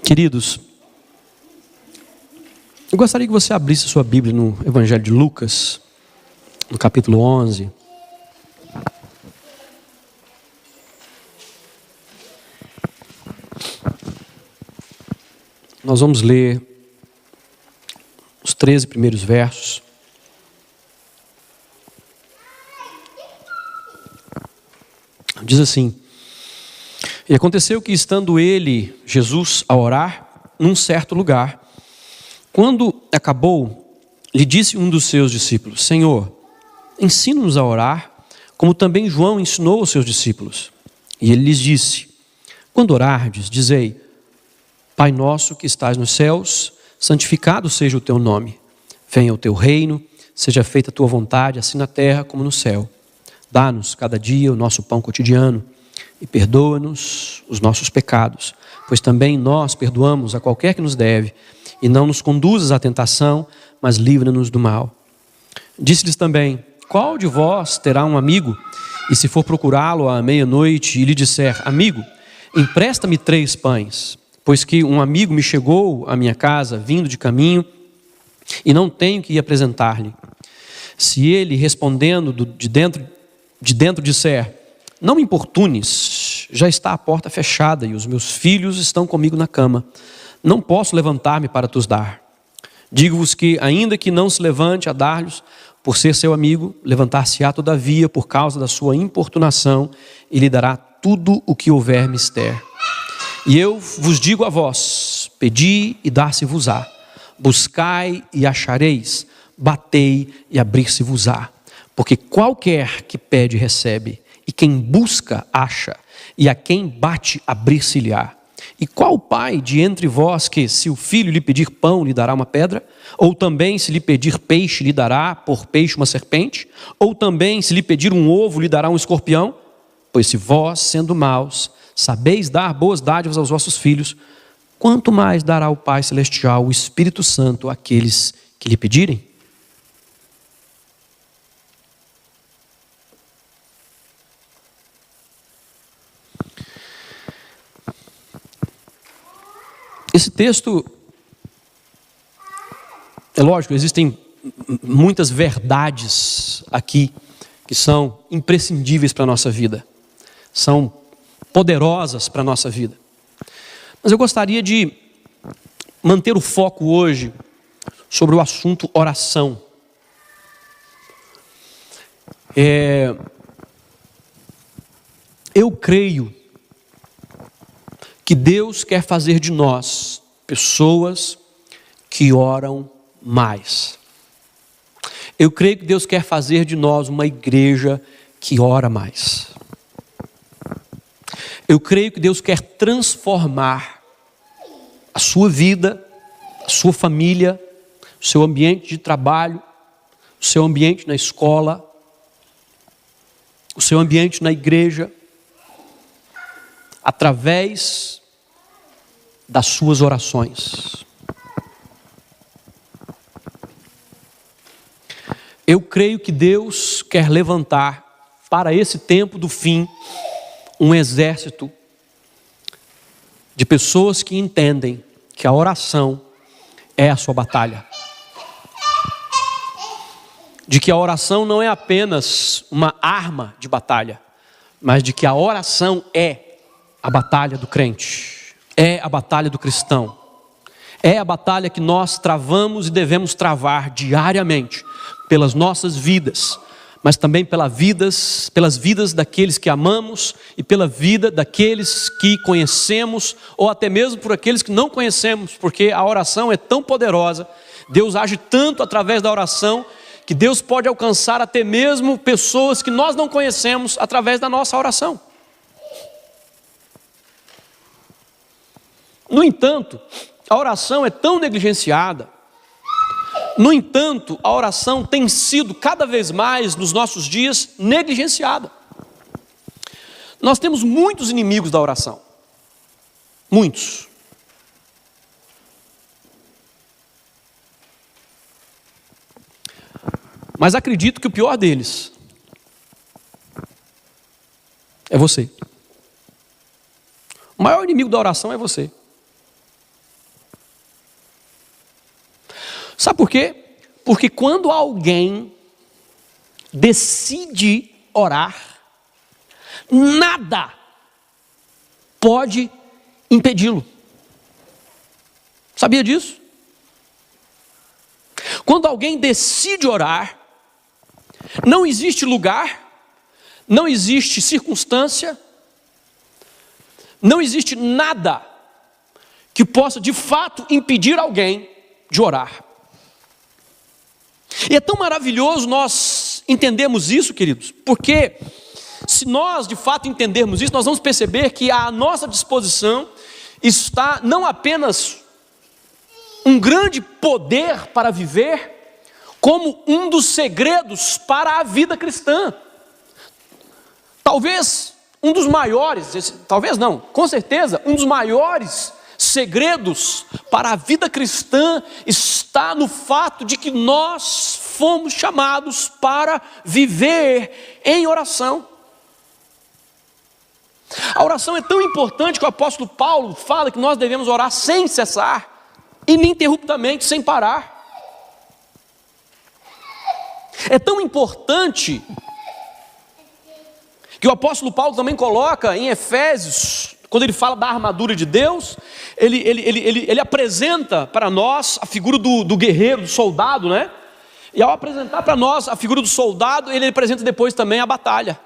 Queridos, eu gostaria que você abrisse sua Bíblia no Evangelho de Lucas, no capítulo 11. Nós vamos ler os 13 primeiros versos. Diz assim: E aconteceu que, estando ele, Jesus, a orar, num certo lugar, quando acabou, lhe disse um dos seus discípulos: Senhor, ensina-nos a orar, como também João ensinou aos seus discípulos. E ele lhes disse: Quando orardes, dizei: Pai nosso que estás nos céus, santificado seja o teu nome. Venha o teu reino, seja feita a tua vontade, assim na terra como no céu. Dá-nos cada dia o nosso pão cotidiano e perdoa-nos os nossos pecados, pois também nós perdoamos a qualquer que nos deve, e não nos conduzas à tentação, mas livra-nos do mal. Disse-lhes também: Qual de vós terá um amigo, e se for procurá-lo à meia-noite e lhe disser: Amigo, empresta-me 3 pães, pois que um amigo me chegou à minha casa, vindo de caminho, e não tenho que ir apresentar-lhe. Se ele, respondendo de dentro disser: Não me importunes, já está a porta fechada e os meus filhos estão comigo na cama, não posso levantar-me para te os dar. Digo-vos que, ainda que não se levante a dar-lhes, por ser seu amigo, levantar-se-á todavia por causa da sua importunação e lhe dará tudo o que houver mister. E eu vos digo a vós: pedi e dar-se-vos-á, buscai e achareis, batei e abrir-se-vos-á. Porque qualquer que pede recebe, e quem busca acha, e a quem bate abrir-se-lhe-á. E qual pai de entre vós que, se o filho lhe pedir pão, lhe dará uma pedra? Ou também, se lhe pedir peixe, lhe dará por peixe uma serpente? Ou também, se lhe pedir um ovo, lhe dará um escorpião? Pois se vós, sendo maus, sabeis dar boas dádivas aos vossos filhos, quanto mais dará o Pai Celestial o Espírito Santo àqueles que lhe pedirem? Esse texto, é lógico, existem muitas verdades aqui que são imprescindíveis para a nossa vida, são poderosas para a nossa vida. Mas eu gostaria de manter o foco hoje sobre o assunto oração. Eu creio que Deus quer fazer de nós pessoas que oram mais. Eu creio que Deus quer fazer de nós uma igreja que ora mais. Eu creio que Deus quer transformar a sua vida, a sua família, o seu ambiente de trabalho, o seu ambiente na escola, o seu ambiente na igreja, através das suas orações. Eu creio que Deus quer levantar para esse tempo do fim um exército de pessoas que entendem que a oração é a sua batalha. De que a oração não é apenas uma arma de batalha, mas de que a oração é a batalha do crente, é a batalha do cristão, é a batalha que nós travamos e devemos travar diariamente pelas nossas vidas, mas também pelas vidas daqueles que amamos e pela vida daqueles que conhecemos, ou até mesmo por aqueles que não conhecemos, porque a oração é tão poderosa, Deus age tanto através da oração, que Deus pode alcançar até mesmo pessoas que nós não conhecemos através da nossa oração. No entanto, a oração é tão negligenciada. No entanto, a oração tem sido cada vez mais, nos nossos dias, negligenciada. Nós temos muitos inimigos da oração. Muitos. Mas acredito que o pior deles é você. O maior inimigo da oração é você. Sabe por quê? Porque quando alguém decide orar, nada pode impedi-lo. Sabia disso? Quando alguém decide orar, não existe lugar, não existe circunstância, não existe nada que possa de fato impedir alguém de orar. E é tão maravilhoso nós entendermos isso, queridos, porque se nós de fato entendermos isso, nós vamos perceber que à nossa disposição está não apenas um grande poder para viver, como um dos segredos para a vida cristã. Talvez um dos maiores, talvez não, com certeza, um dos maiores segredos para a vida cristã está no fato de que nós fomos chamados para viver em oração. A oração é tão importante que o apóstolo Paulo fala que nós devemos orar sem cessar, ininterruptamente, sem parar. É tão importante que o apóstolo Paulo também coloca em Efésios, quando ele fala da armadura de Deus, ele apresenta para nós a figura do guerreiro, do soldado, né? E ao apresentar para nós a figura do soldado, ele apresenta depois também a batalha.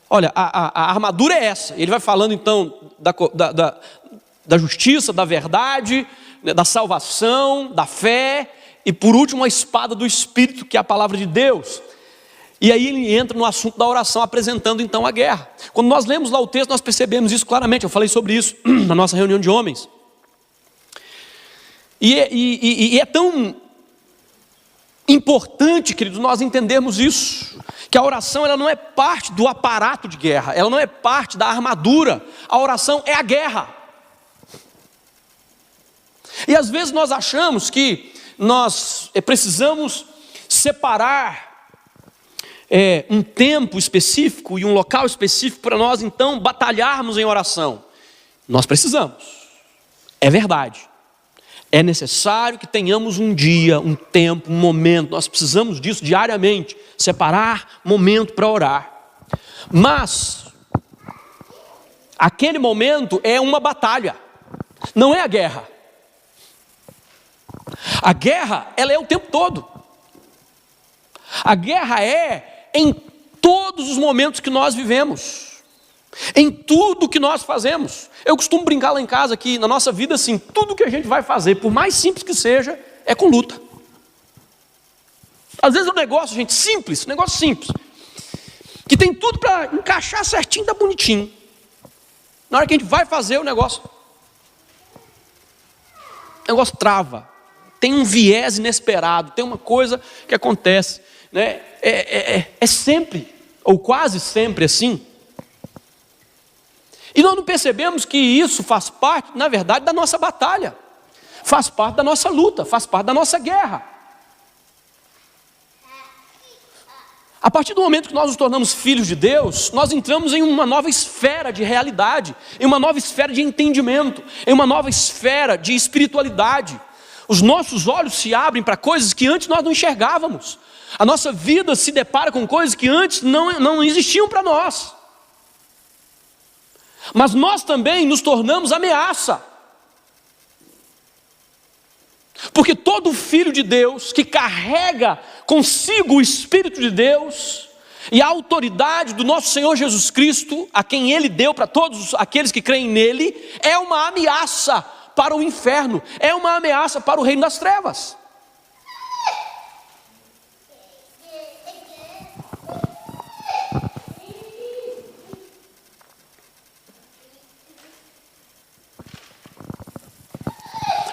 Olha, a armadura é essa. Ele vai falando então da justiça, da verdade, da salvação, da fé, e por último a espada do Espírito, que é a palavra de Deus. E aí ele entra no assunto da oração, apresentando então a guerra. Quando nós lemos lá o texto, nós percebemos isso claramente. Eu falei sobre isso na nossa reunião de homens. E é tão importante, queridos, nós entendermos isso, que a oração ela não é parte do aparato de guerra, ela não é parte da armadura. A oração é a guerra. E às vezes nós achamos que nós precisamos separar um tempo específico e um local específico para nós então batalharmos em oração. Nós precisamos, é verdade. É necessário que tenhamos um dia, um tempo, um momento. Nós precisamos disso diariamente, separar momento para orar. Mas aquele momento é uma batalha, não é a guerra. A guerra, ela é o tempo todo. A guerra é em todos os momentos que nós vivemos, em tudo que nós fazemos. Eu costumo brincar lá em casa que na nossa vida, assim, tudo que a gente vai fazer, por mais simples que seja, é com luta. Às vezes é um negócio, gente, simples, negócio simples, que tem tudo para encaixar certinho, tá bonitinho. Na hora que a gente vai fazer o negócio trava. Tem um viés inesperado, tem uma coisa que acontece, né? É sempre, ou quase sempre assim. E nós não percebemos que isso faz parte, na verdade, da nossa batalha, faz parte da nossa luta, faz parte da nossa guerra. A partir do momento que nós nos tornamos filhos de Deus, nós entramos em uma nova esfera de realidade, em uma nova esfera de entendimento, em uma nova esfera de espiritualidade. Os nossos olhos se abrem para coisas que antes nós não enxergávamos. A nossa vida se depara com coisas que antes não existiam para nós. Mas nós também nos tornamos ameaça. Porque todo filho de Deus que carrega consigo o Espírito de Deus e a autoridade do nosso Senhor Jesus Cristo, a quem Ele deu para todos aqueles que creem nele, é uma ameaça para o inferno, é uma ameaça para o reino das trevas.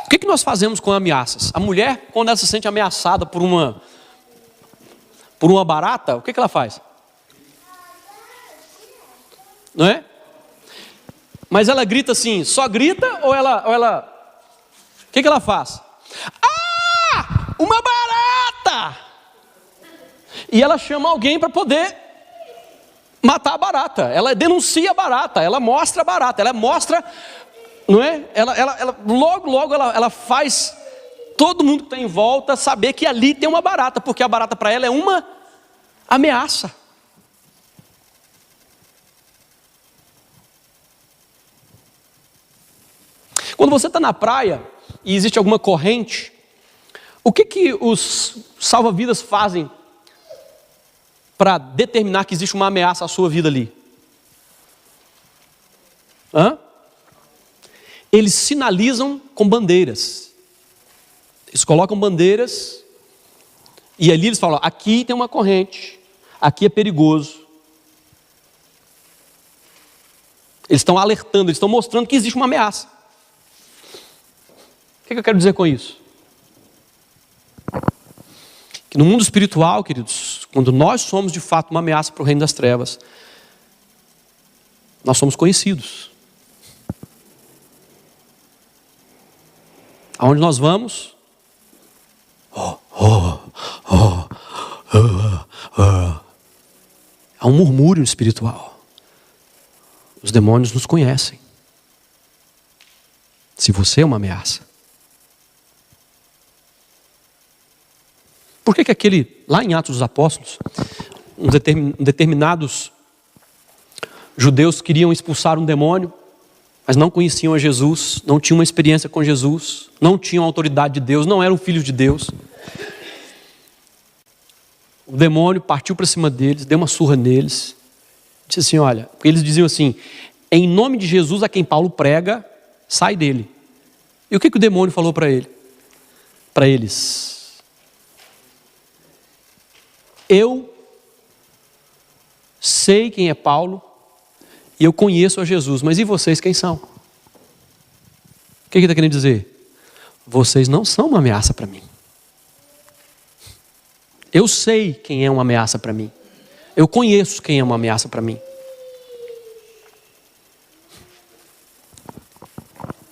O que nós fazemos com ameaças? A mulher, quando ela se sente ameaçada por uma barata, o que ela faz? Não é? Mas ela grita assim, só grita ou ela... O que ela faz? Ah! Uma barata! E ela chama alguém para poder matar a barata. Ela denuncia a barata, ela mostra a barata, ela mostra... Não é? Ela logo ela faz todo mundo que está em volta saber que ali tem uma barata, porque a barata para ela é uma ameaça. Quando você está na praia e existe alguma corrente, o que os salva-vidas fazem para determinar que existe uma ameaça à sua vida ali? Eles sinalizam com bandeiras. Eles colocam bandeiras e ali eles falam: aqui tem uma corrente, aqui é perigoso. Eles estão alertando, eles estão mostrando que existe uma ameaça. O que eu quero dizer com isso? Que no mundo espiritual, queridos, quando nós somos de fato uma ameaça para o reino das trevas, nós somos conhecidos. Aonde nós vamos? Há um murmúrio espiritual. Os demônios nos conhecem. Se você é uma ameaça. Por que lá em Atos dos Apóstolos, determinados judeus queriam expulsar um demônio, mas não conheciam a Jesus, não tinham uma experiência com Jesus, não tinham a autoridade de Deus, não eram filhos de Deus. O demônio partiu para cima deles, deu uma surra neles, disse assim: olha, porque eles diziam assim: em nome de Jesus a quem Paulo prega, sai dele. E o que o demônio falou para eles? Eu sei quem é Paulo e eu conheço a Jesus, mas e vocês quem são? O que ele está querendo dizer? Vocês não são uma ameaça para mim. Eu sei quem é uma ameaça para mim. Eu conheço quem é uma ameaça para mim.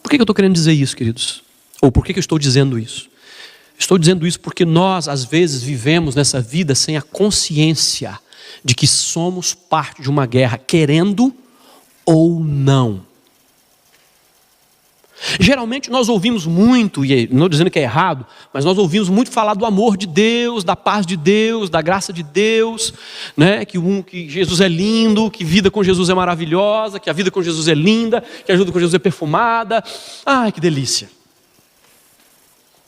Por que eu estou querendo dizer isso, queridos? Ou por que eu estou dizendo isso? Estou dizendo isso porque nós, às vezes, vivemos nessa vida sem a consciência de que somos parte de uma guerra, querendo ou não. Geralmente nós ouvimos muito, e não estou dizendo que é errado, mas nós ouvimos muito falar do amor de Deus, da paz de Deus, da graça de Deus, né? que Jesus é lindo, que vida com Jesus é maravilhosa, que a vida com Jesus é linda, que a ajuda com Jesus é perfumada. Ai, que delícia!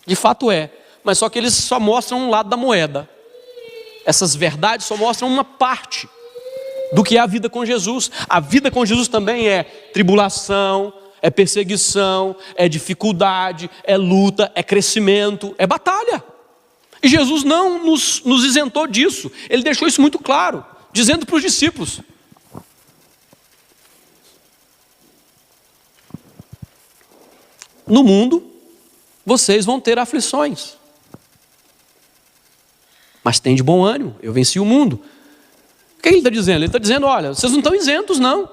De fato é, mas só que eles só mostram um lado da moeda. Essas verdades só mostram uma parte do que é a vida com Jesus. A vida com Jesus também é tribulação, é perseguição, é dificuldade, é luta, é crescimento, é batalha. E Jesus não nos isentou disso. Ele deixou isso muito claro, dizendo para os discípulos: no mundo vocês vão ter aflições, mas tem de bom ânimo, eu venci o mundo. O que ele está dizendo? Ele está dizendo: olha, vocês não estão isentos não.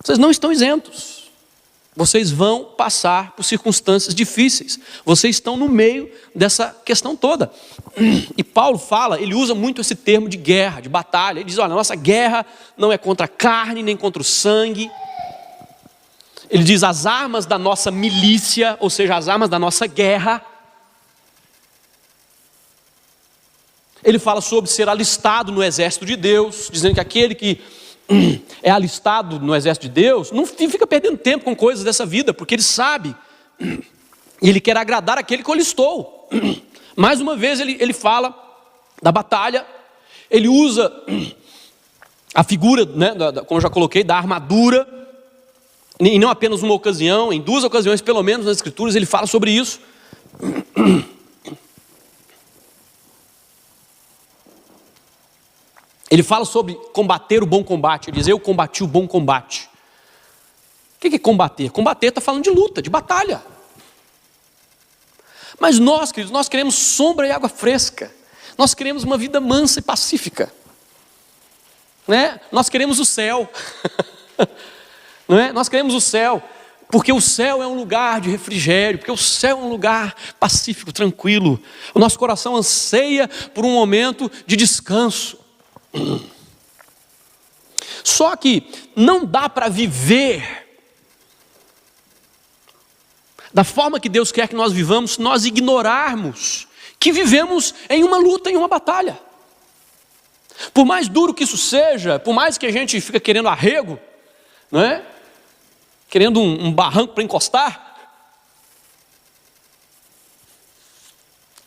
Vocês não estão isentos. Vocês vão passar por circunstâncias difíceis. Vocês estão no meio dessa questão toda. E Paulo fala, ele usa muito esse termo de guerra, de batalha. Ele diz: olha, a nossa guerra não é contra a carne, nem contra o sangue. Ele diz: as armas da nossa milícia, ou seja, as armas da nossa guerra. Ele fala sobre ser alistado no exército de Deus, dizendo que aquele que é alistado no exército de Deus não fica perdendo tempo com coisas dessa vida, porque ele sabe e ele quer agradar aquele que o alistou. Mais uma vez ele fala da batalha, ele usa a figura, né, como eu já coloquei, da armadura, e não apenas uma ocasião, em duas ocasiões pelo menos nas escrituras ele fala sobre isso. Ele fala sobre combater o bom combate. Ele diz: eu combati o bom combate. O que é combater? Combater está falando de luta, de batalha. Mas nós, queridos, nós queremos sombra e água fresca. Nós queremos uma vida mansa e pacífica, né? Nós queremos o céu. Não é? Nós queremos o céu, porque o céu é um lugar de refrigério, porque o céu é um lugar pacífico, tranquilo. O nosso coração anseia por um momento de descanso. Só que não dá para viver da forma que Deus quer que nós vivamos, se nós ignorarmos que vivemos em uma luta, em uma batalha. Por mais duro que isso seja, por mais que a gente fica querendo arrego, não é? Querendo um barranco para encostar,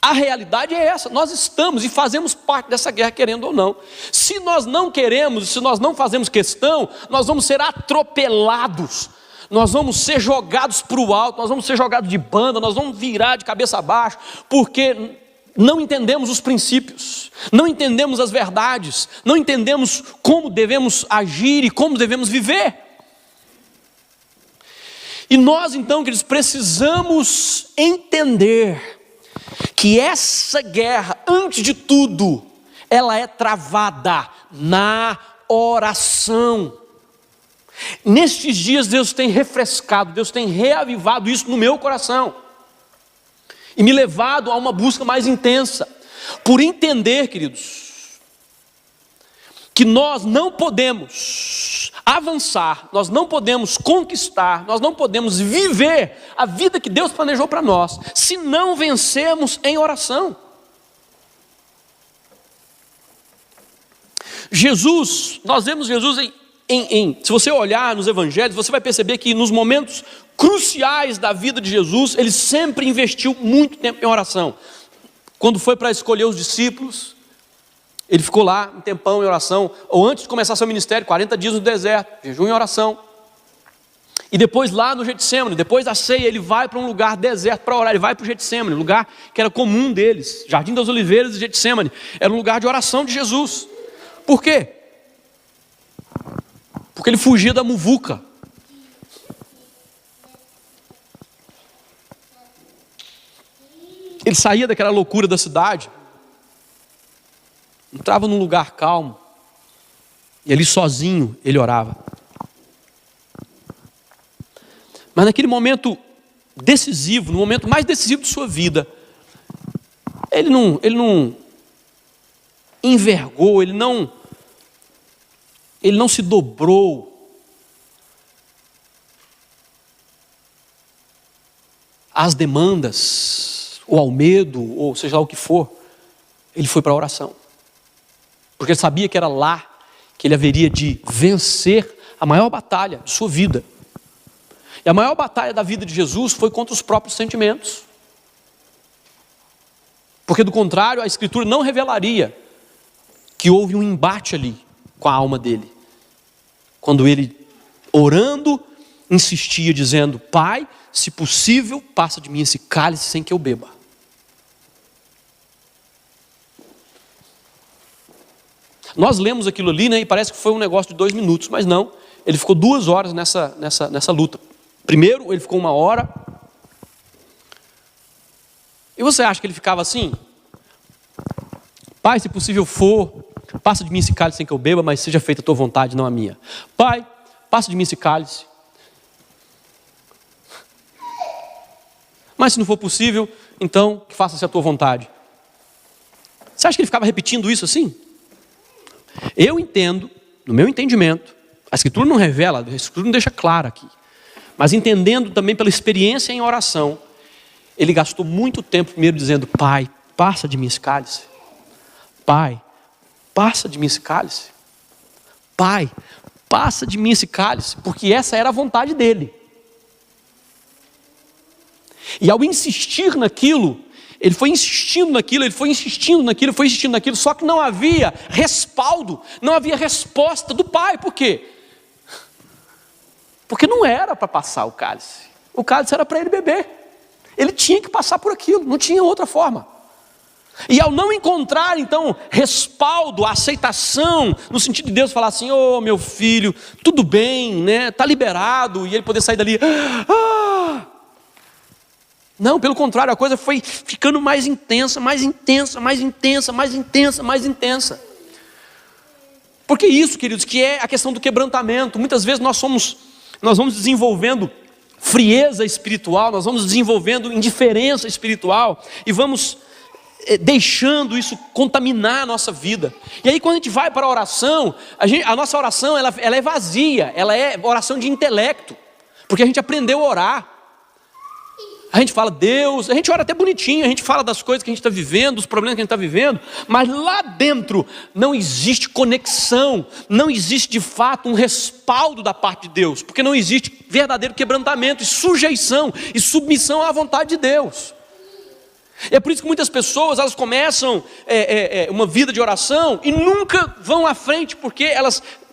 a realidade é essa, nós estamos e fazemos parte dessa guerra, querendo ou não. Se nós não queremos, se nós não fazemos questão, nós vamos ser atropelados, nós vamos ser jogados para o alto, nós vamos ser jogados de banda, nós vamos virar de cabeça abaixo, porque não entendemos os princípios, não entendemos as verdades, não entendemos como devemos agir e como devemos viver. E nós então, queridos, precisamos entender que essa guerra, antes de tudo, ela é travada na oração. Nestes dias Deus tem refrescado, Deus tem reavivado isso no meu coração e me levado a uma busca mais intensa, por entender, queridos, que nós não podemos avançar, nós não podemos conquistar, nós não podemos viver a vida que Deus planejou para nós, se não vencermos em oração. Jesus, nós vemos Jesus se você olhar nos evangelhos, você vai perceber que nos momentos cruciais da vida de Jesus, ele sempre investiu muito tempo em oração. Quando foi para escolher os discípulos, ele ficou lá um tempão em oração, ou antes de começar seu ministério, 40 dias no deserto, jejum em oração. E depois lá no Getsemane, depois da ceia, ele vai para um lugar deserto para orar, ele vai para o Getsemane, lugar que era comum deles, Jardim das Oliveiras e Getsemane, era um lugar de oração de Jesus. Por quê? Porque ele fugia da muvuca. Ele saía daquela loucura da cidade, entrava num lugar calmo, e ali sozinho ele orava. Mas naquele momento decisivo, no momento mais decisivo de sua vida, ele não envergou, ele não se dobrou às demandas, ou ao medo, ou seja lá o que for. Ele foi para a oração, porque ele sabia que era lá que ele haveria de vencer a maior batalha de sua vida. E a maior batalha da vida de Jesus foi contra os próprios sentimentos, porque do contrário a Escritura não revelaria que houve um embate ali com a alma dele, quando ele, orando, insistia dizendo: Pai, se possível, passa de mim esse cálice sem que eu beba. Nós lemos aquilo ali, né, e parece que foi um negócio de 2 minutos, mas não, ele ficou 2 horas nessa luta. Primeiro ele ficou 1 hora. E você acha que ele ficava assim? Pai, se possível for, passa de mim esse cálice sem que eu beba, mas seja feita a tua vontade, não a minha. Pai, passa de mim esse cálice. Mas se não for possível, então que faça-se a tua vontade. Você acha que ele ficava repetindo isso assim? Eu entendo, no meu entendimento, a Escritura não revela, a Escritura não deixa claro aqui, mas entendendo também pela experiência em oração, ele gastou muito tempo primeiro dizendo: Pai, passa de mim esse cálice. Pai, passa de mim esse cálice. Pai, passa de mim esse cálice, porque essa era a vontade dele. E ao insistir naquilo, ele foi insistindo naquilo, só que não havia respaldo, não havia resposta do Pai. Por quê? Porque não era para passar o cálice era para ele beber, ele tinha que passar por aquilo, não tinha outra forma. E ao não encontrar então respaldo, aceitação, no sentido de Deus falar assim: ô meu filho, tudo bem, né? Está liberado, e ele poder sair dali, não, pelo contrário, a coisa foi ficando mais intensa. Porque isso, queridos, que é a questão do quebrantamento. Muitas vezes nós vamos desenvolvendo frieza espiritual, nós vamos desenvolvendo indiferença espiritual, e vamos deixando isso contaminar a nossa vida. E aí quando a gente vai para a oração, a nossa oração ela é vazia, ela é oração de intelecto, porque a gente aprendeu a orar. A gente fala Deus, a gente ora até bonitinho, a gente fala das coisas que a gente está vivendo, dos problemas que a gente está vivendo, mas lá dentro não existe conexão, não existe de fato um respaldo da parte de Deus, porque não existe verdadeiro quebrantamento e sujeição e submissão à vontade de Deus. É por isso que muitas pessoas, elas começam uma vida de oração e nunca vão à frente, porque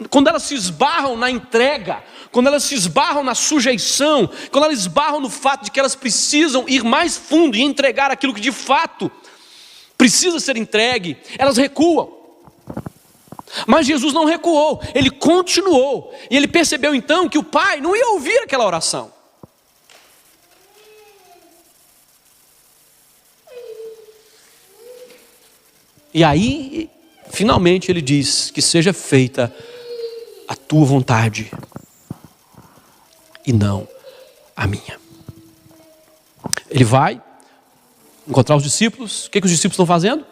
quando elas se esbarram na entrega, quando elas se esbarram na sujeição, quando elas esbarram no fato de que elas precisam ir mais fundo e entregar aquilo que de fato precisa ser entregue, elas recuam. Mas Jesus não recuou, ele continuou, e ele percebeu então que o Pai não ia ouvir aquela oração. E aí, finalmente ele diz que seja feita a tua vontade e não a minha. Ele vai encontrar os discípulos. O que os discípulos estão fazendo?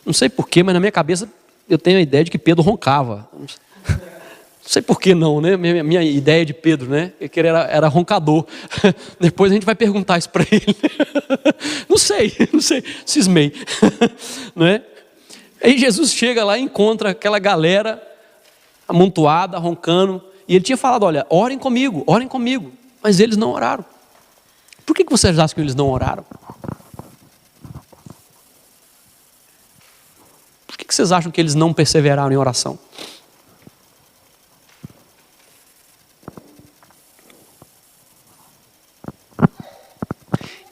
Não sei porquê, mas na minha cabeça eu tenho a ideia de que Pedro roncava. Não sei por que não, né? Minha ideia de Pedro, né? Que ele era roncador. Depois a gente vai perguntar isso para ele. Não sei, cismei. Não é? Aí Jesus chega lá e encontra aquela galera amontoada, roncando. E ele tinha falado, olha, orem comigo. Mas eles não oraram. Por que vocês acham que eles não oraram? Por que vocês acham que eles não perseveraram em oração?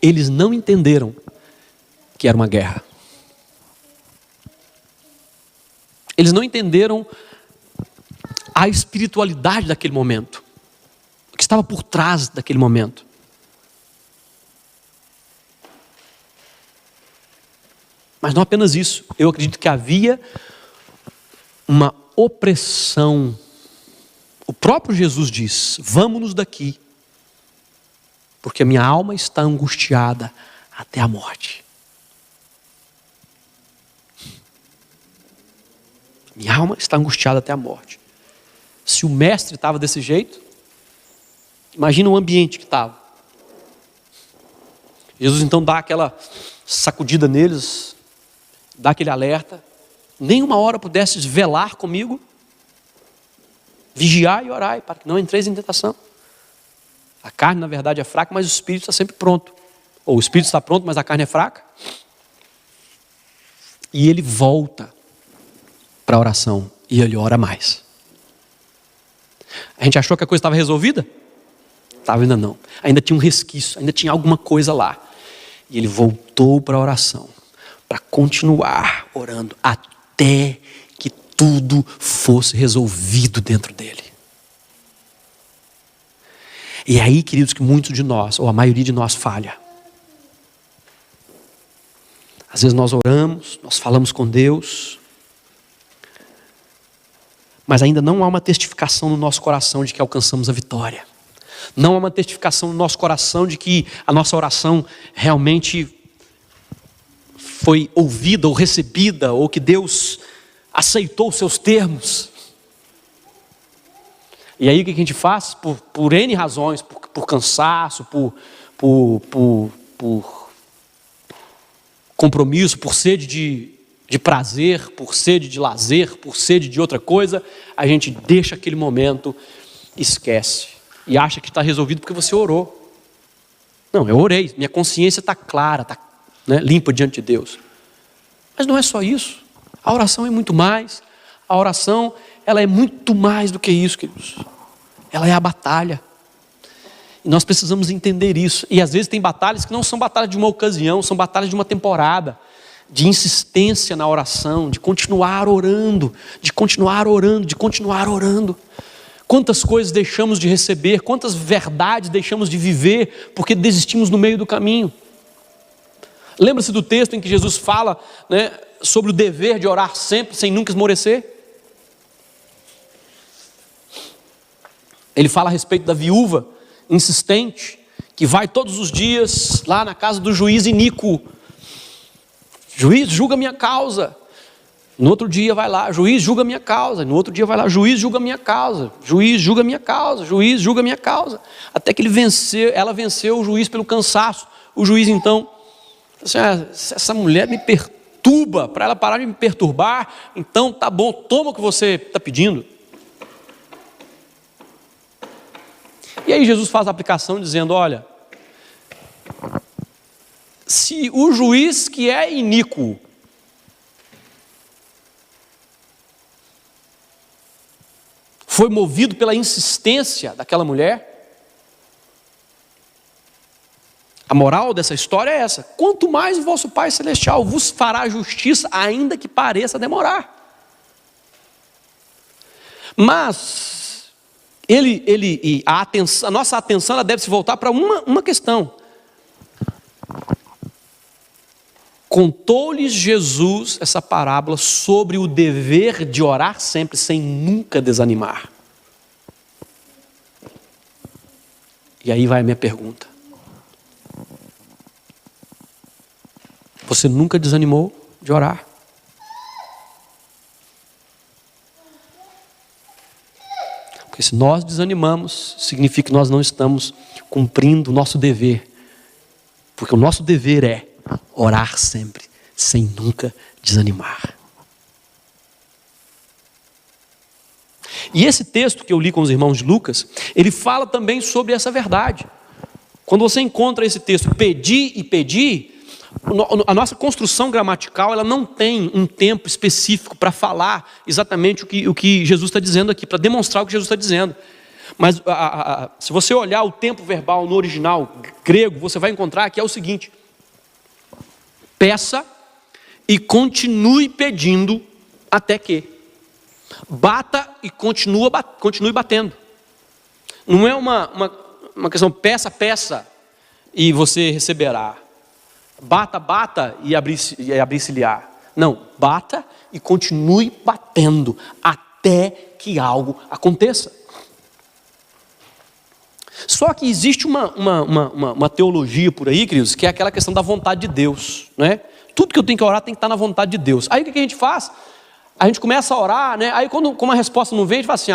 Eles não entenderam que era uma guerra. Eles não entenderam a espiritualidade daquele momento, o que estava por trás daquele momento. Mas não apenas isso, eu acredito que havia uma opressão. O próprio Jesus diz, vamos-nos daqui, porque a minha alma está angustiada até a morte. Minha alma está angustiada até a morte. Se o mestre estava desse jeito, imagina o ambiente que estava. Jesus então dá aquela sacudida neles, dá aquele alerta. Nem uma hora pudesses velar comigo, vigiai e orai, para que não entreis em tentação. A carne, na verdade, é fraca, mas o espírito está sempre pronto. Ou o espírito está pronto, mas a carne é fraca. E ele volta para a oração e ele ora mais. A gente achou que a coisa estava resolvida? Estava ainda não. Ainda tinha um resquício, ainda tinha alguma coisa lá. E ele voltou para a oração, para continuar orando, até que tudo fosse resolvido dentro dele. E é aí, queridos, que muitos de nós, ou a maioria de nós, falha. Às vezes nós oramos, nós falamos com Deus, mas ainda não há uma testificação no nosso coração de que alcançamos a vitória. Não há uma testificação no nosso coração de que a nossa oração realmente foi ouvida ou recebida, ou que Deus aceitou os seus termos. E aí o que a gente faz? Por N razões, por cansaço, por compromisso, por sede de prazer, por sede de lazer, por sede de outra coisa, a gente deixa aquele momento, esquece. E acha que está resolvido porque você orou. Não, eu orei, minha consciência está clara, está limpa diante de Deus. Mas não é só isso. A oração é muito mais. A oração, ela é muito mais do que isso, queridos. Ela é a batalha. E nós precisamos entender isso. E às vezes tem batalhas que não são batalhas de uma ocasião, são batalhas de uma temporada, de insistência na oração, de continuar orando, de continuar orando, de continuar orando. Quantas coisas deixamos de receber, quantas verdades deixamos de viver, porque desistimos no meio do caminho. Lembra-se do texto em que Jesus fala, sobre o dever de orar sempre, sem nunca esmorecer? Ele fala a respeito da viúva insistente, que vai todos os dias lá na casa do juiz iníquo. Juiz, julga minha causa. No outro dia vai lá, juiz, julga a minha causa. No outro dia vai lá, juiz, julga a minha causa. Juiz, julga a minha causa. Juiz, julga a minha causa. Até que ela venceu o juiz pelo cansaço. O juiz então, assim, essa mulher me perturba, para ela parar de me perturbar, então tá bom, toma o que você está pedindo. E aí Jesus faz a aplicação dizendo, olha, se o juiz que é iníquo foi movido pela insistência daquela mulher, a moral dessa história é essa: quanto mais o vosso Pai Celestial vos fará justiça, ainda que pareça demorar. Mas a nossa atenção ela deve se voltar para uma questão. Contou-lhes Jesus essa parábola sobre o dever de orar sempre, sem nunca desanimar. E aí vai a minha pergunta. Você nunca desanimou de orar? Porque se nós desanimamos, significa que nós não estamos cumprindo o nosso dever. Porque o nosso dever é orar sempre, sem nunca desanimar. E esse texto que eu li com os irmãos de Lucas, ele fala também sobre essa verdade. Quando você encontra esse texto, pedir e pedir, a nossa construção gramatical ela não tem um tempo específico para falar exatamente o que Jesus está dizendo aqui, para demonstrar o que Jesus está dizendo. Mas se você olhar o tempo verbal no original grego, você vai encontrar que é o seguinte: peça e continue pedindo até que. Bata e continue batendo. Não é uma questão peça e você receberá. Bata e abrir-se-lhe-á. Não, bata e continue batendo até que algo aconteça. Só que existe uma teologia por aí, queridos, que é aquela questão da vontade de Deus, né? Tudo que eu tenho que orar tem que estar na vontade de Deus. Aí o que a gente faz? A gente começa a orar, né? Aí como a resposta não vem, a gente fala assim,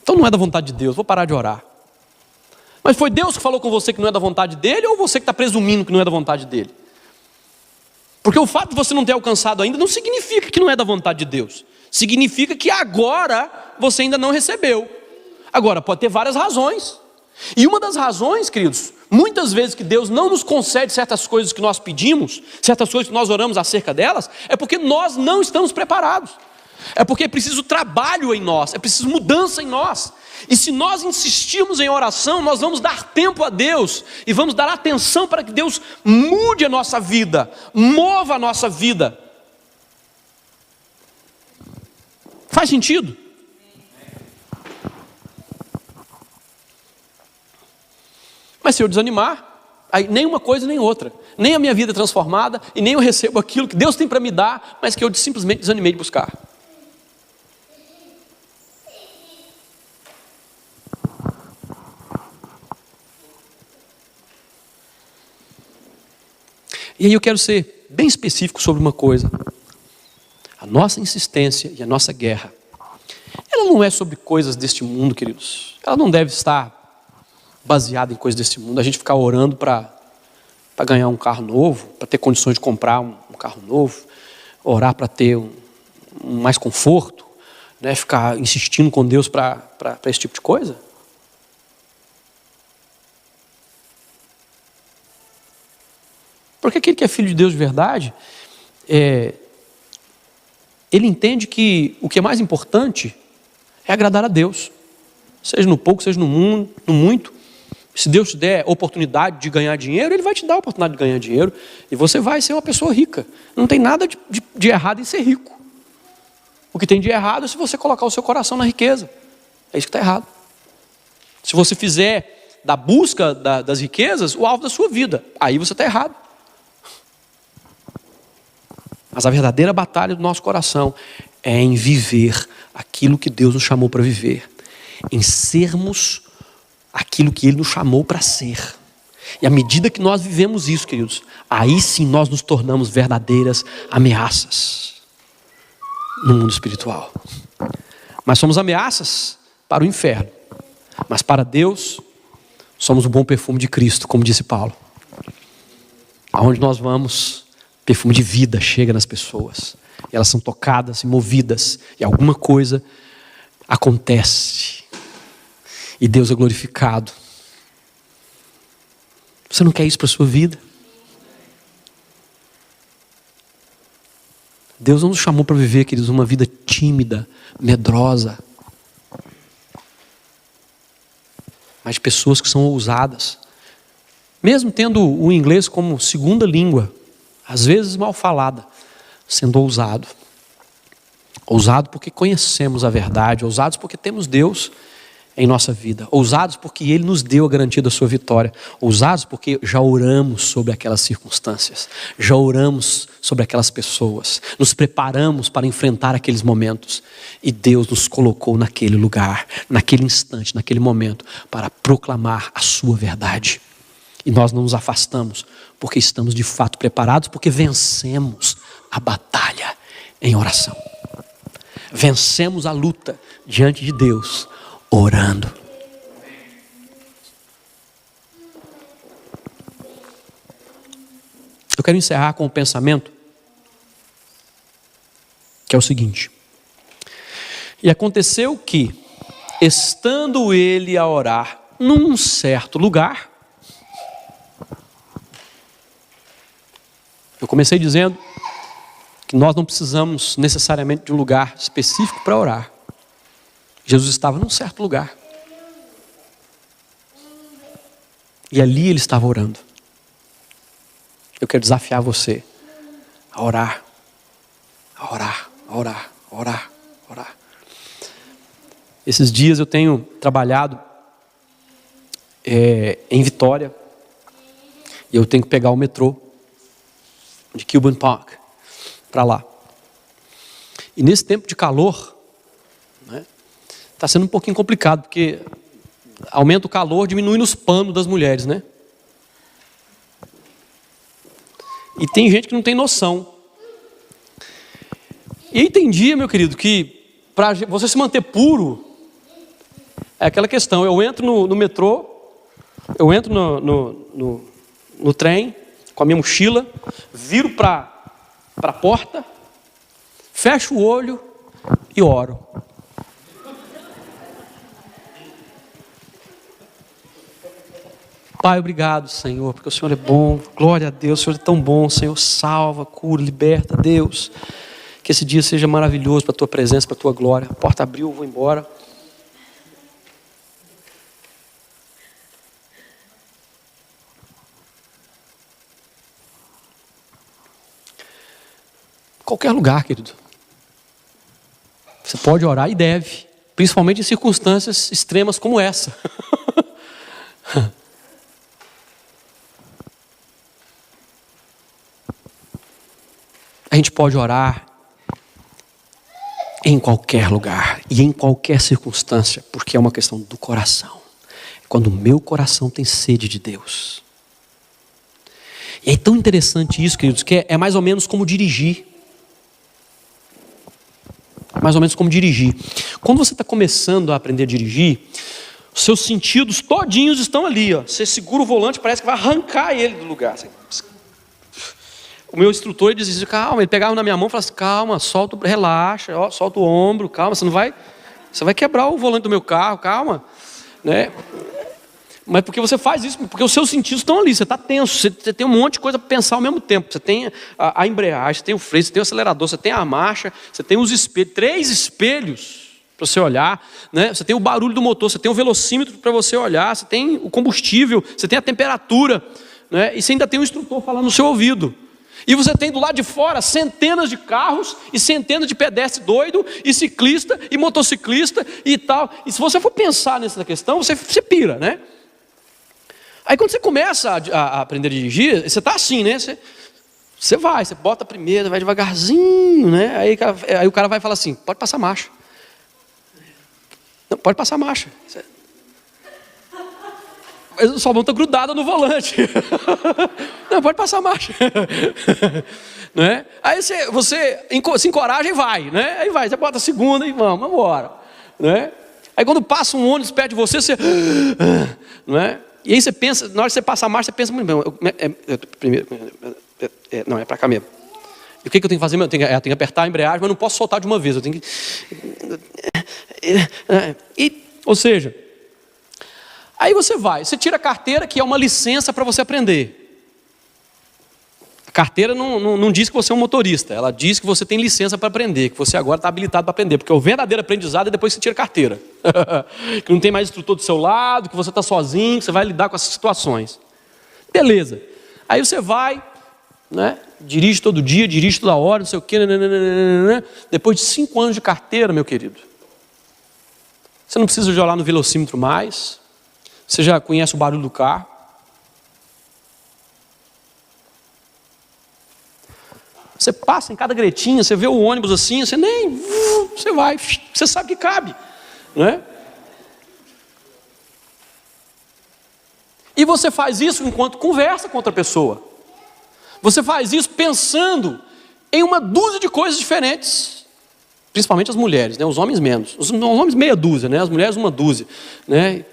então não é da vontade de Deus, vou parar de orar. Mas foi Deus que falou com você que não é da vontade dele, ou você que está presumindo que não é da vontade dele? Porque o fato de você não ter alcançado ainda não significa que não é da vontade de Deus. Significa que agora você ainda não recebeu. Agora, pode ter várias razões. E uma das razões, queridos, muitas vezes que Deus não nos concede certas coisas que nós pedimos, certas coisas que nós oramos acerca delas, é porque nós não estamos preparados. É porque é preciso trabalho em nós, é preciso mudança em nós. E se nós insistirmos em oração, nós vamos dar tempo a Deus e vamos dar atenção para que Deus mude a nossa vida, mova a nossa vida. Faz sentido? Mas se eu desanimar, aí nem uma coisa nem outra, nem a minha vida é transformada e nem eu recebo aquilo que Deus tem para me dar, mas que eu simplesmente desanimei de buscar. E aí eu quero ser bem específico sobre uma coisa. A nossa insistência e a nossa guerra, ela não é sobre coisas deste mundo, queridos. Ela não deve estar baseada em coisas deste mundo. A gente ficar orando para ganhar um carro novo, para ter condições de comprar um carro novo, orar para ter mais conforto, né? Ficar insistindo com Deus para esse tipo de coisa. Porque aquele que é filho de Deus de verdade, ele entende que o que é mais importante é agradar a Deus. Seja no pouco, seja no muito. Se Deus te der oportunidade de ganhar dinheiro, Ele vai te dar a oportunidade de ganhar dinheiro. E você vai ser uma pessoa rica. Não tem nada de errado em ser rico. O que tem de errado é se você colocar o seu coração na riqueza. É isso que está errado. Se você fizer da busca das riquezas o alvo da sua vida, aí você está errado. Mas a verdadeira batalha do nosso coração é em viver aquilo que Deus nos chamou para viver. Em sermos aquilo que Ele nos chamou para ser. E à medida que nós vivemos isso, queridos, aí sim nós nos tornamos verdadeiras ameaças no mundo espiritual. Mas somos ameaças para o inferno. Mas para Deus, somos o bom perfume de Cristo, como disse Paulo. Aonde nós vamos, perfume de vida chega nas pessoas. E elas são tocadas e movidas. E alguma coisa acontece. E Deus é glorificado. Você não quer isso para a sua vida? Deus não nos chamou para viver, queridos, uma vida tímida, medrosa. Mas de pessoas que são ousadas. Mesmo tendo o inglês como segunda língua, às vezes mal falada, sendo ousado. Ousado porque conhecemos a verdade, ousados porque temos Deus em nossa vida, ousados porque Ele nos deu a garantia da sua vitória, ousados porque já oramos sobre aquelas circunstâncias, já oramos sobre aquelas pessoas, nos preparamos para enfrentar aqueles momentos e Deus nos colocou naquele lugar, naquele instante, naquele momento, para proclamar a sua verdade. E nós não nos afastamos porque estamos de fato preparados, porque vencemos a batalha em oração. Vencemos a luta diante de Deus, orando. Eu quero encerrar com um pensamento que é o seguinte: e aconteceu que, estando ele a orar num certo lugar, eu comecei dizendo que nós não precisamos necessariamente de um lugar específico para orar. Jesus estava num certo lugar. E ali ele estava orando. Eu quero desafiar você a orar, a orar, a orar, a orar, a orar. Esses dias eu tenho trabalhado em Vitória. E eu tenho que pegar o metrô de Kilburn Park para lá. E nesse tempo de calor, está sendo um pouquinho complicado, porque aumenta o calor, diminui nos panos das mulheres, né? E tem gente que não tem noção. E aí tem dia, meu querido, que para você se manter puro, é aquela questão: eu entro no metrô, eu entro no trem, com a minha mochila, viro para a porta, fecho o olho e oro. Pai, obrigado, Senhor, porque o Senhor é bom. Glória a Deus, o Senhor é tão bom. Senhor, salva, cura, liberta, Deus. Que esse dia seja maravilhoso para a Tua presença, para a Tua glória. A porta abriu, eu vou embora. Qualquer lugar, querido. Você pode orar e deve, principalmente em circunstâncias extremas como essa. A gente pode orar em qualquer lugar e em qualquer circunstância, porque é uma questão do coração. Quando o meu coração tem sede de Deus. E é tão interessante isso, queridos, que é mais ou menos como dirigir. Mais ou menos como dirigir. Quando você está começando a aprender a dirigir, os seus sentidos todinhos estão ali, ó. Você segura o volante, parece que vai arrancar ele do lugar. O meu instrutor dizia assim, calma, ele pegava na minha mão e falava assim, calma, solta, relaxa, ó, solta o ombro, calma, você vai quebrar o volante do meu carro, calma, né? Mas porque você faz isso, porque os seus sentidos estão ali, você está tenso, você tem um monte de coisa para pensar ao mesmo tempo. Você tem a embreagem, você tem o freio, você tem o acelerador, você tem a marcha, você tem os espelhos, 3 espelhos para você olhar, né? Você tem o barulho do motor, você tem o velocímetro para você olhar, você tem o combustível, você tem a temperatura, né? E você ainda tem o instrutor falando no seu ouvido. E você tem do lado de fora centenas de carros e centenas de pedestres doidos, e ciclista, e motociclista e tal. E se você for pensar nessa questão, você pira, né? Aí quando você começa a aprender a dirigir, você está assim, né? Você bota a primeira, vai devagarzinho, né? Aí o cara vai falar assim, pode passar marcha. Não, pode passar marcha. Sua mão está grudada no volante. Não, pode passar a marcha. Né? Aí você se encoraja e vai, né? Aí vai, você bota a segunda e vamos embora, né? Aí quando passa um ônibus perto de você, não é? E aí você pensa, na hora que você passa a marcha, você pensa, primeiro, não, é para cá mesmo. E o que eu tenho que fazer? Eu tenho que apertar a embreagem, mas não posso soltar de uma vez. Eu tenho que... Ou seja, aí você tira a carteira, que é uma licença para você aprender. A carteira não diz que você é um motorista, ela diz que você tem licença para aprender, que você agora está habilitado para aprender, porque o verdadeiro aprendizado é depois que você tira a carteira. Que não tem mais instrutor do seu lado, que você está sozinho, que você vai lidar com essas situações. Beleza. Aí você vai, né? Dirige todo dia, dirige toda hora, não sei o quê. Depois de 5 anos de carteira, meu querido, você não precisa de olhar no velocímetro mais, você já conhece o barulho do carro. Você passa em cada gretinha, você vê o ônibus assim, você vai, você sabe que cabe, não é? E você faz isso enquanto conversa com outra pessoa. Você faz isso pensando em uma dúzia de coisas diferentes, principalmente as mulheres, né? Os homens menos. Os homens meia dúzia, né? As mulheres uma dúzia, né?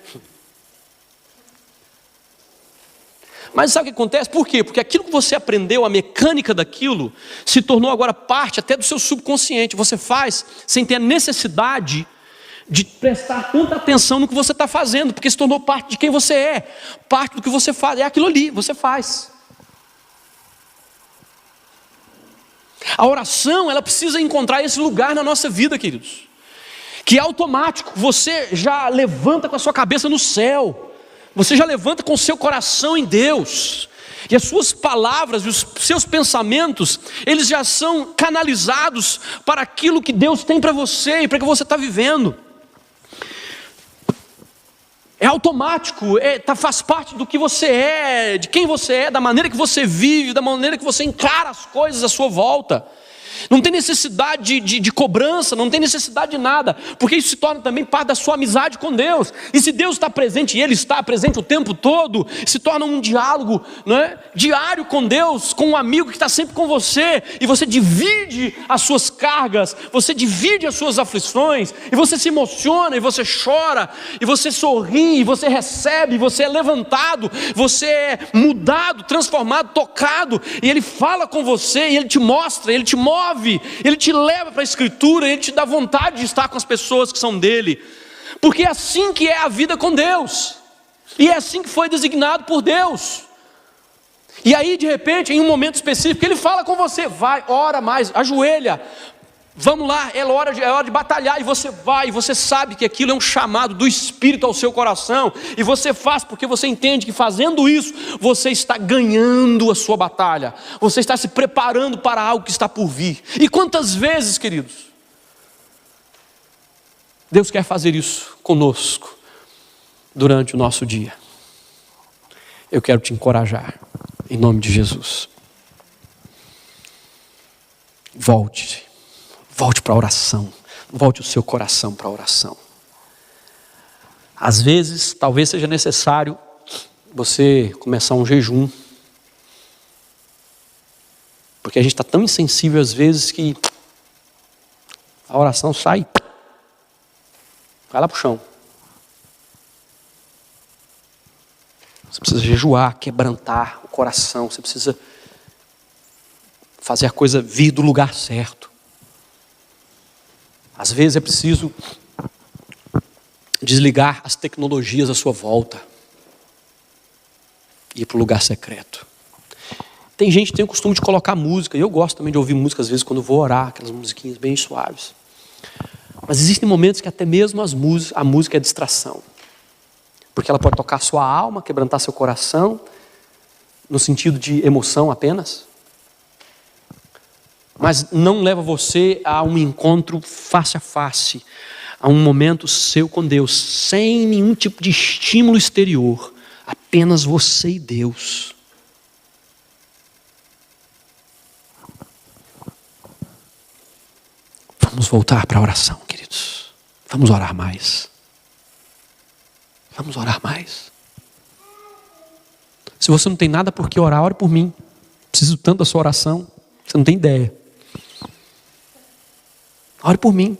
Mas sabe o que acontece? Por quê? Porque aquilo que você aprendeu, a mecânica daquilo, se tornou agora parte até do seu subconsciente. Você faz sem ter a necessidade de prestar tanta atenção no que você está fazendo, porque se tornou parte de quem você é, parte do que você faz. É aquilo ali, você faz. A oração, ela precisa encontrar esse lugar na nossa vida, queridos, que é automático. Você já levanta com a sua cabeça no céu. Você já levanta com o seu coração em Deus. E as suas palavras e os seus pensamentos, eles já são canalizados para aquilo que Deus tem para você e para que você está vivendo. É automático, faz parte do que você é, de quem você é, da maneira que você vive, da maneira que você encara as coisas à sua volta. Não tem necessidade de cobrança, não tem necessidade de nada, porque isso se torna também parte da sua amizade com Deus. E se Deus está presente, e Ele está presente o tempo todo, se torna um diálogo, não é? Diário com Deus, com um amigo que está sempre com você, e você divide as suas cargas, você divide as suas aflições, e você se emociona, e você chora, e você sorri, e você recebe, e você é levantado, você é mudado, transformado, tocado, e Ele fala com você, e Ele te mostra, Ele te move, Ele te leva para a Escritura, Ele te dá vontade de estar com as pessoas que são dele, porque é assim que é a vida com Deus, e é assim que foi designado por Deus. E aí de repente, em um momento específico, Ele fala com você, vai, ora mais, ajoelha, vamos lá, é hora de batalhar, e você vai, e você sabe que aquilo é um chamado do Espírito ao seu coração, e você faz porque você entende que fazendo isso, você está ganhando a sua batalha, você está se preparando para algo que está por vir. E quantas vezes, queridos, Deus quer fazer isso conosco, durante o nosso dia. Eu quero te encorajar, em nome de Jesus. Volte para a oração. Volte o seu coração para a oração. Às vezes, talvez seja necessário você começar um jejum. Porque a gente está tão insensível às vezes que a oração sai, vai lá para o chão. Você precisa jejuar, quebrantar o coração. Você precisa fazer a coisa vir do lugar certo. Às vezes é preciso desligar as tecnologias à sua volta e ir para o lugar secreto. Tem gente que tem o costume de colocar música, e eu gosto também de ouvir música às vezes quando vou orar, aquelas musiquinhas bem suaves. Mas existem momentos que até mesmo a música é distração, porque ela pode tocar sua alma, quebrantar seu coração, no sentido de emoção apenas, mas não leva você a um encontro face a face, a um momento seu com Deus, sem nenhum tipo de estímulo exterior, apenas você e Deus. Vamos voltar para a oração, queridos. Vamos orar mais. Vamos orar mais. Se você não tem nada por que orar, ore por mim. Preciso tanto da sua oração, você não tem ideia. Ore por mim.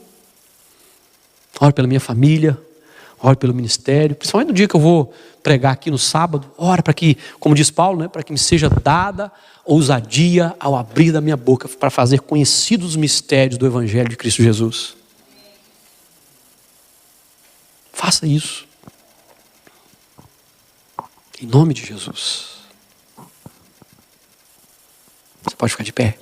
Ore pela minha família. Ore pelo ministério. Principalmente no dia que eu vou pregar aqui no sábado. Ore para que, como diz Paulo, né, para que me seja dada ousadia ao abrir da minha boca para fazer conhecidos os mistérios do Evangelho de Cristo Jesus. Faça isso. Em nome de Jesus. Você pode ficar de pé.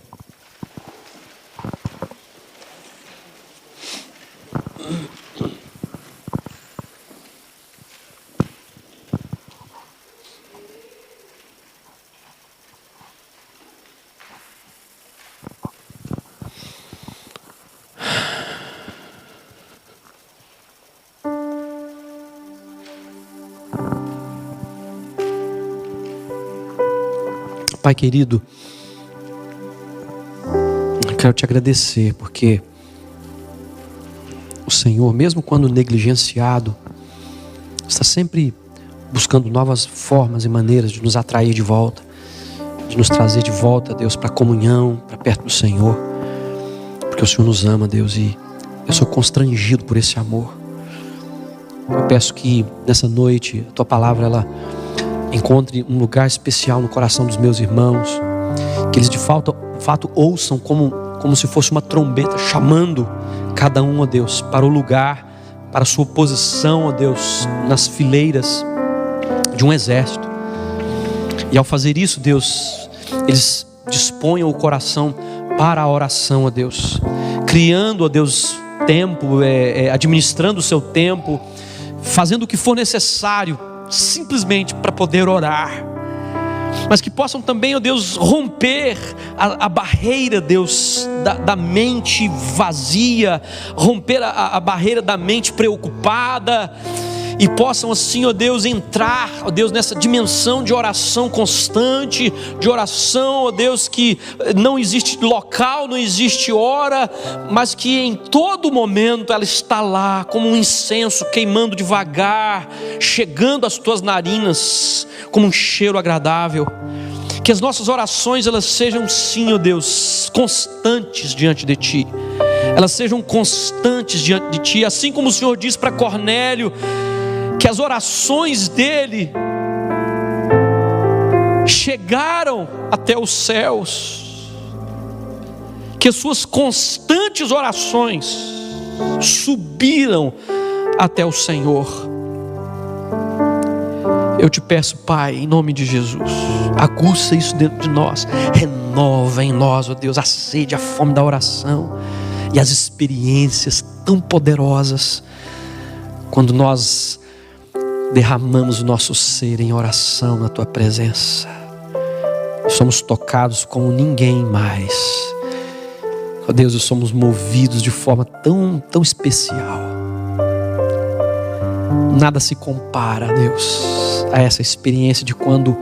Pai querido, eu quero te agradecer porque o Senhor, mesmo quando negligenciado, está sempre buscando novas formas e maneiras de nos atrair de volta, de nos trazer de volta, Deus, para a comunhão, para perto do Senhor, porque o Senhor nos ama, Deus, e eu sou constrangido por esse amor. Eu peço que nessa noite a Tua palavra, ela encontre um lugar especial no coração dos meus irmãos, que eles de fato ouçam como se fosse uma trombeta chamando cada um, ó Deus, para o lugar, para a sua posição, ó Deus, nas fileiras de um exército. E ao fazer isso, Deus, eles disponham o coração para a oração, ó Deus, criando, ó Deus, tempo, administrando o seu tempo, fazendo o que for necessário simplesmente para poder orar, mas que possam também, ó Deus, romper a barreira, Deus, da mente vazia, romper a barreira da mente preocupada, e possam assim, ó Deus, entrar, ó Deus, nessa dimensão de oração constante, de oração, ó Deus, que não existe local, não existe hora, mas que em todo momento ela está lá, como um incenso queimando devagar, chegando às tuas narinas, como um cheiro agradável. Que as nossas orações, elas sejam sim, ó Deus, constantes diante de Ti, elas sejam constantes diante de Ti, assim como o Senhor disse para Cornélio, que as orações dele chegaram até os céus, que as suas constantes orações subiram até o Senhor. Eu te peço, Pai, em nome de Jesus, aguça isso dentro de nós, renova em nós, ó Deus, a sede, a fome da oração e as experiências tão poderosas quando nós derramamos o nosso ser em oração na Tua presença. Somos tocados como ninguém mais. Ó Deus, somos movidos de forma tão especial. Nada se compara, Deus, a essa experiência de quando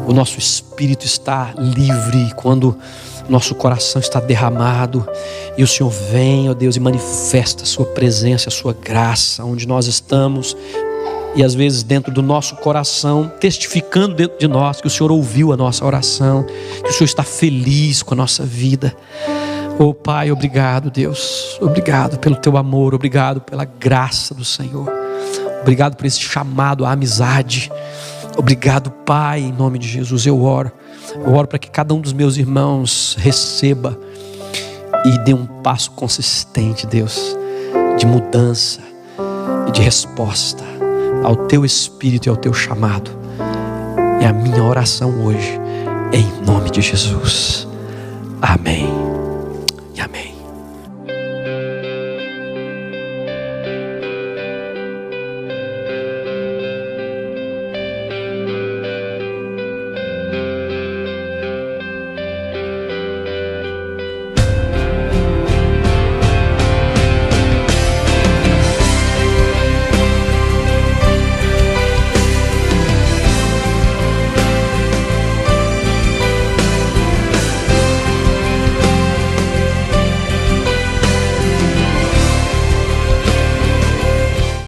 o nosso espírito está livre, quando nosso coração está derramado e o Senhor vem, ó Deus, e manifesta a Sua presença, a Sua graça onde nós estamos. E às vezes dentro do nosso coração, testificando dentro de nós que o Senhor ouviu a nossa oração, que o Senhor está feliz com a nossa vida. Oh Pai, obrigado, Deus, obrigado pelo Teu amor, obrigado pela graça do Senhor, obrigado por esse chamado à amizade. Obrigado, Pai, em nome de Jesus. Eu oro para que cada um dos meus irmãos receba e dê um passo consistente, Deus, de mudança e de resposta ao Teu Espírito e ao Teu chamado. É a minha oração hoje, em nome de Jesus. Amém.